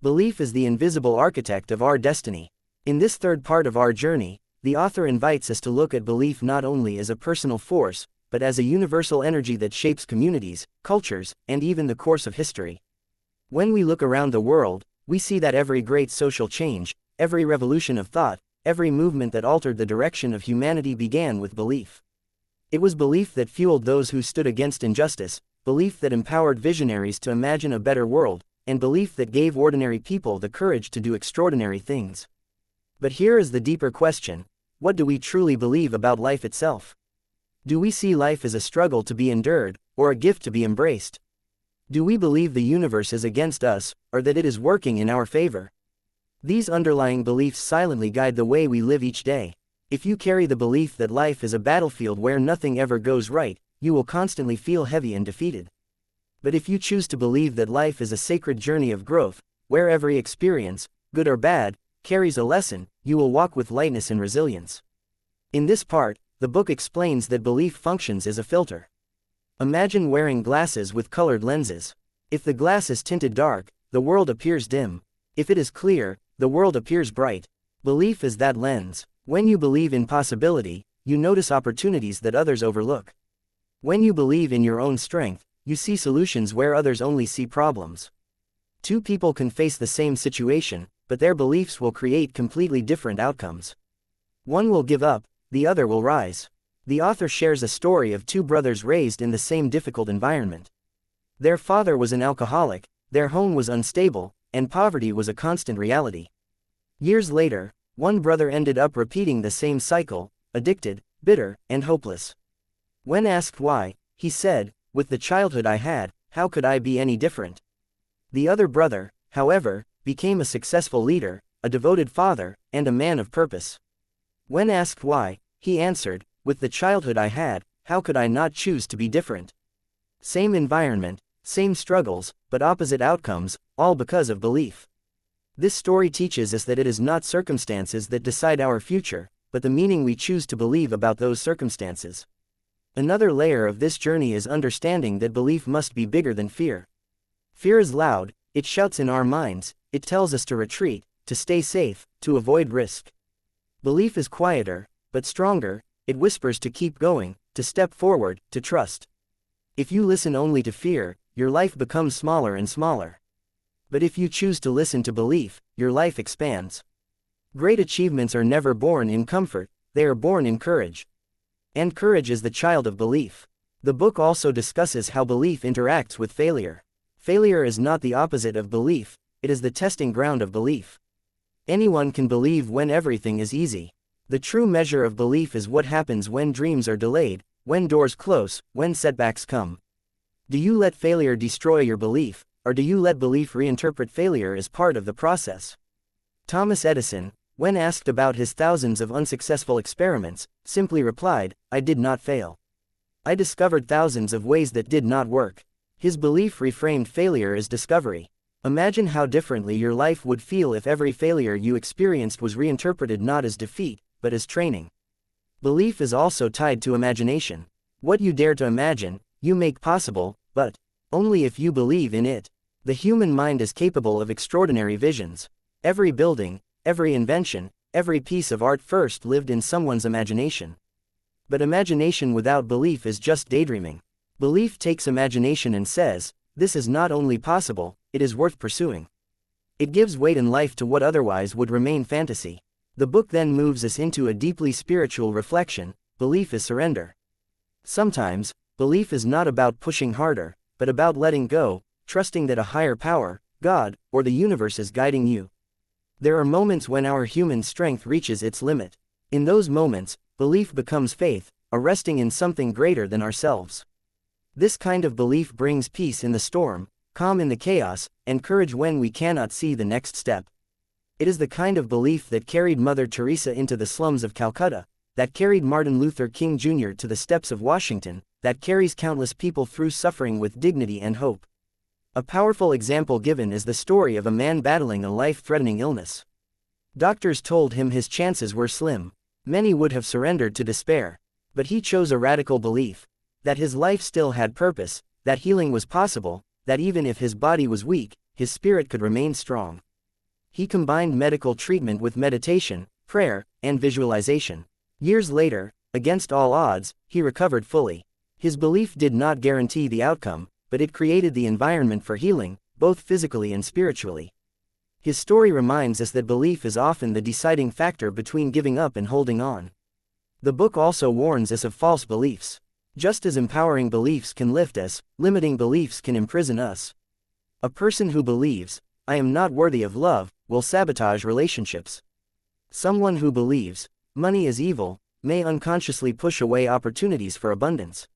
Belief is the invisible architect of our destiny. In this third part of our journey, the author invites us to look at belief not only as a personal force, but as a universal energy that shapes communities, cultures, and even the course of history. When we look around the world, we see that every great social change, every revolution of thought, every movement that altered the direction of humanity began with belief. It was belief that fueled those who stood against injustice, belief that empowered visionaries to imagine a better world, and belief that gave ordinary people the courage to do extraordinary things. But here is the deeper question: what do we truly believe about life itself? Do we see life as a struggle to be endured, or a gift to be embraced? Do we believe the universe is against us, or that it is working in our favor? These underlying beliefs silently guide the way we live each day. If you carry the belief that life is a battlefield where nothing ever goes right, you will constantly feel heavy and defeated. But if you choose to believe that life is a sacred journey of growth, where every experience, good or bad, carries a lesson, you will walk with lightness and resilience. In this part, the book explains that belief functions as a filter. Imagine wearing glasses with colored lenses. If the glass is tinted dark, the world appears dim. If it is clear, the world appears bright. Belief is that lens. When you believe in possibility, you notice opportunities that others overlook. When you believe in your own strength, you see solutions where others only see problems. Two people can face the same situation, but their beliefs will create completely different outcomes. One will give up, the other will rise. The author shares a story of two brothers raised in the same difficult environment. Their father was an alcoholic, their home was unstable, and poverty was a constant reality. Years later, one brother ended up repeating the same cycle, addicted, bitter, and hopeless. When asked why, he said, "With the childhood I had, how could I be any different?" The other brother, however, became a successful leader, a devoted father, and a man of purpose. When asked why, he answered, "With the childhood I had, how could I not choose to be different?" Same environment, same struggles, but opposite outcomes, all because of belief. This story teaches us that it is not circumstances that decide our future, but the meaning we choose to believe about those circumstances. Another layer of this journey is understanding that belief must be bigger than fear. Fear is loud, it shouts in our minds, it tells us to retreat, to stay safe, to avoid risk. Belief is quieter, but stronger, it whispers to keep going, to step forward, to trust. If you listen only to fear, your life becomes smaller and smaller. But if you choose to listen to belief, your life expands. Great achievements are never born in comfort, they are born in courage. And courage is the child of belief. The book also discusses how belief interacts with failure. Failure is not the opposite of belief, it is the testing ground of belief. Anyone can believe when everything is easy. The true measure of belief is what happens when dreams are delayed, when doors close, when setbacks come. Do you let failure destroy your belief, or do you let belief reinterpret failure as part of the process? Thomas Edison, when asked about his thousands of unsuccessful experiments, simply replied, "I did not fail. I discovered thousands of ways that did not work." His belief reframed failure as discovery. Imagine how differently your life would feel if every failure you experienced was reinterpreted not as defeat, but as training. Belief is also tied to imagination. What you dare to imagine, you make possible, but only if you believe in it. The human mind is capable of extraordinary visions. Every building, every invention, every piece of art first lived in someone's imagination. But imagination without belief is just daydreaming. Belief takes imagination and says, "This is not only possible, it is worth pursuing." It gives weight and life to what otherwise would remain fantasy. The book then moves us into a deeply spiritual reflection. Belief is surrender. Sometimes, belief is not about pushing harder, but about letting go, trusting that a higher power, God, or the universe is guiding you. There are moments when our human strength reaches its limit. In those moments, belief becomes faith, a resting in something greater than ourselves. This kind of belief brings peace in the storm, calm in the chaos, and courage when we cannot see the next step. It is the kind of belief that carried Mother Teresa into the slums of Calcutta, that carried Martin Luther King Jr. to the steps of Washington, that carries countless people through suffering with dignity and hope. A powerful example given is the story of a man battling a life-threatening illness. Doctors told him his chances were slim. Many would have surrendered to despair. But he chose a radical belief, that his life still had purpose, that healing was possible, that even if his body was weak, his spirit could remain strong. He combined medical treatment with meditation, prayer, and visualization. Years later, against all odds, he recovered fully. His belief did not guarantee the outcome, but it created the environment for healing, both physically and spiritually. His story reminds us that belief is often the deciding factor between giving up and holding on. The book also warns us of false beliefs. Just as empowering beliefs can lift us, limiting beliefs can imprison us. A person who believes, "I am not worthy of love," will sabotage relationships. Someone who believes, "Money is evil," may unconsciously push away opportunities for abundance.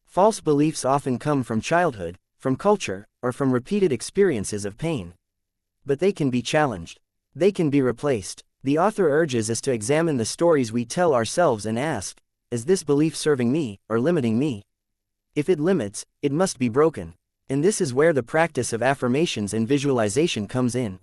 False beliefs often come from childhood, from culture, or from repeated experiences of pain. But they can be challenged. They can be replaced. The author urges us to examine the stories we tell ourselves and ask, is this belief serving me, or limiting me? If it limits, it must be broken. And this is where the practice of affirmations and visualization comes in.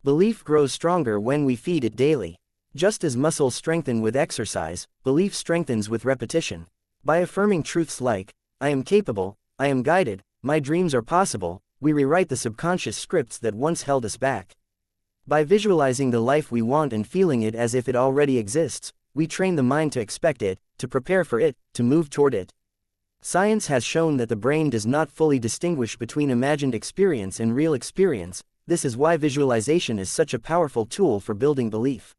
Belief grows stronger when we feed it daily. Just as muscles strengthen with exercise, belief strengthens with repetition. By affirming truths like, "I am capable, I am guided, my dreams are possible," we rewrite the subconscious scripts that once held us back. By visualizing the life we want and feeling it as if it already exists, we train the mind to expect it, to prepare for it, to move toward it. Science has shown that the brain does not fully distinguish between imagined experience and real experience. This is why visualization is such a powerful tool for building belief.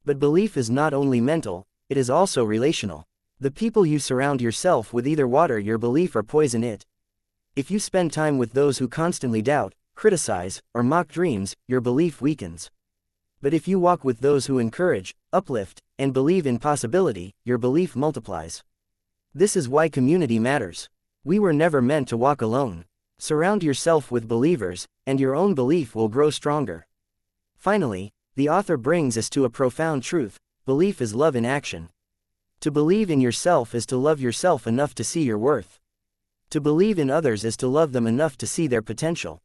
But belief is not only mental, it is also relational. The people you surround yourself with either water your belief or poison it. If you spend time with those who constantly doubt, criticize, or mock dreams, your belief weakens. But if you walk with those who encourage, uplift, and believe in possibility, your belief multiplies. This is why community matters. We were never meant to walk alone. Surround yourself with believers, and your own belief will grow stronger. Finally, the author brings us to a profound truth: belief is love in action. To believe in yourself is to love yourself enough to see your worth. To believe in others is to love them enough to see their potential.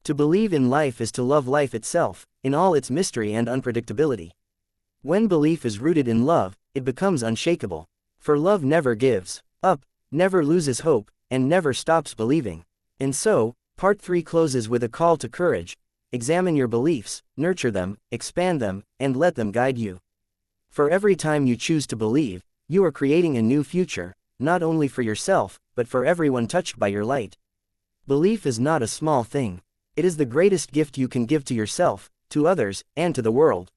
To believe in life is to love life itself, in all its mystery and unpredictability. When belief is rooted in love, it becomes unshakable. For love never gives up, never loses hope, and never stops believing. And so, Part 3 closes with a call to courage. Examine your beliefs, nurture them, expand them, and let them guide you. For every time you choose to believe, you are creating a new future, not only for yourself, but for everyone touched by your light. Belief is not a small thing. It is the greatest gift you can give to yourself, to others, and to the world.